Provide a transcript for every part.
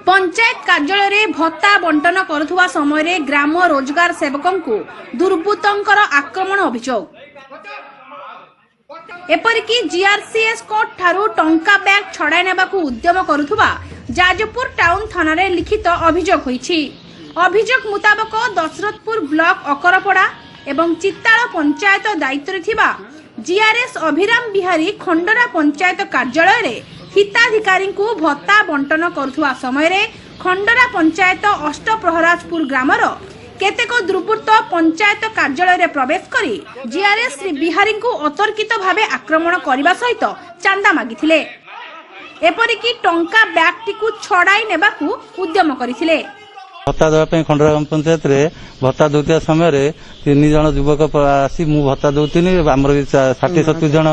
पंचायत कार्यालय भत्ता बंटन करुवा समय ग्राम रोजगार सेवकों को दुर्बृत्तर आक्रमण अभियोग एपरिकी जीआरसीएस कोर्ट ठारू टंका बैग छड़ाई नेबाकू उद्यम करुवा जाजपुर टाउन थाना रे लिखित अभियोग होईछि। अभियोग मुताबक दशरथपुर ब्लॉक अकरपड़ा एवं चित्ताल पंचायत दायित्व थिबा जीआरएस अभिराम बिहारी खंडरा पंचायत कार्यालय रे हिताधिकारी को भत्ता बंटन करुवा समय खंडरा पंचायत अष्टप्रहराजपुर ग्रामर केतेक दुर्बृत्त पंचायत कार्यालय रे प्रवेश करी जीआरएस श्री बिहारी को अतर्कित भावे आक्रमण करने सहित चांदा मागिथिले। एपरिकी टंका बैग टी छड़ाई नेबाकू उद्यम करथिले। भत्ता देवाई खंडरा ग्राम पंचायत रे भत्ता दौता समय 3 जन युवक आसी मु भत्ता दौनी आम 60-70 जन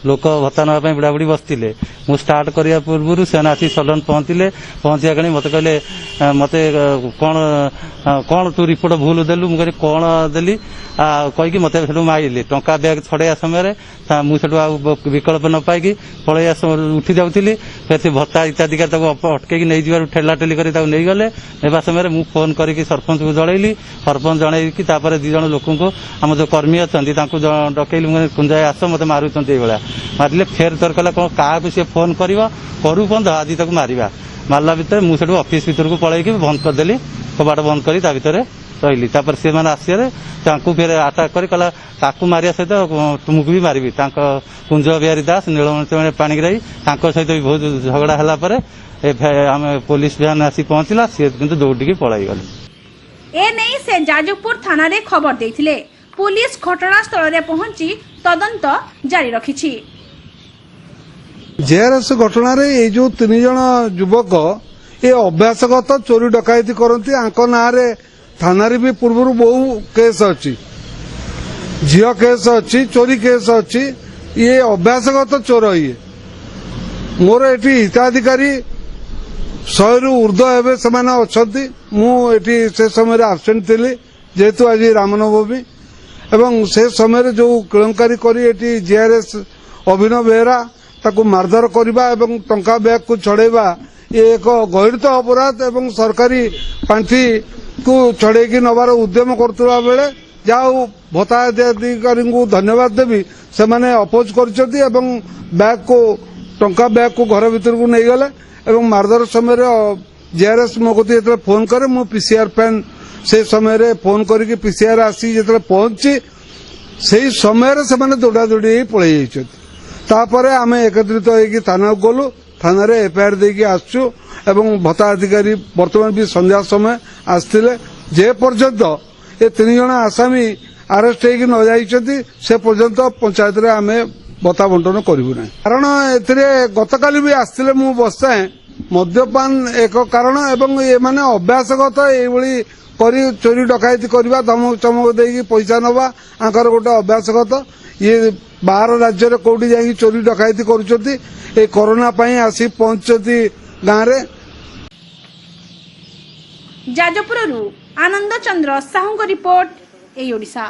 लोक भत्ता नापी बुढ़ाबुढ़ी बसते मु स्टार्ट करने पूर्व से आसी सडन पहुंचा मत कहले मत कौन तू रिपोर्ट भूल देलु मुझे कौन देली कहीकि मत माइले टंका बैग छड़ाइया समय मुझे विकल्प न पाई पलैया उठी जाऊली फिर से भत्ता इत्यादिकार अटकई नहीं ठेला ठेली नहीं गले नेबा समय मु फोन करके सरपंच को जनइली सरपंच जनईकि 2 जन लोक आम जो कर्मी अच्छा डकैली कुंजाए आस मत मारूँ मारे फेर तोर कहला कौन क्या सी फोन करू बंद आज तक मारा मारला भितर मुझे ऑफिस भीतर को पलैकी बंद करदेली कबाट बंद करी भितर रही से आसिया फिर आटाक कर मारिया सहित तुमको भी मारि कुंज बिहारी दास नीलमणि पाणिग्राही सहित भी बहुत झगड़ा है आम पुलिस भ्यान आसी पहुंचला सी किंतु दौड़ी पलाई गले। ए नहीं से जाजपुर थाना रे खबर देथिले। पुलिस घटनास्थल रे पहुंची तदंत जारी रखिछि। जेआरएस घटना रे ए जो 3 जन युवक ए अभ्यासगत चोरी डकायती करती आंक ना रे थाना रे भी पूर्व बहु केस अच्छी झील केस अच्छी चोरी केस अच्छी ये अभ्यासगत चोर ये मोर एटी हिताधिकारी 100 रु ऊर्ध्व एवं से मुझे से समय आबसेंट थी जेहेतु आज रामनवमी एवं से समय जो केलंकारी करी जीआरएस अभिनव बेहरा ताकू मारधर करवा एवं टंका बैग को छड़ेवा ये एक गहित अपराध एवं सरकारी पांठी को छड़ेकी नबार उद्यम करता बेले जाओ भत्ता अधिकारी को धन्यवाद देवी से मैंने अपोज कर बैग को टंका बैग को घर भीतर को नहीं गले एवं मारधर समय जीआरएस मो कती फोन करे मु पीसीआर पैन से समय फोन करके पीसीआर आसी जो पहुंची से समय से दौड़ा दौड़ी पलि जापर आम एकत्रित होगी थाना गलु थाना एफआईआर देकी आसु एवं भत्ता अधिकारी बर्तमान भी संध्या समय आसते जे पर्यंत ये 3 जन आसामी अरेस्ट होगी न जाइछथि से पर्यंत पंचायत रे आमे भत्ता बंटन करूँ ना कारण गतकाली भी आसते मु बसाए मद्यपान एक कारण एवं ये माने अभ्यासगत ये करी चोरी डकायती करवा धमक चमक देकी पैसा नवा आंकर गोटे अभ्यासगत ये बाहर राज्य कौटी जाई चोरी डकायती करुछथि ए कोरोना पई आसी पहुंचती गाँव रे। जाजपुरु आनंद चंद्र साहू को रिपोर्ट ए ओडिशा।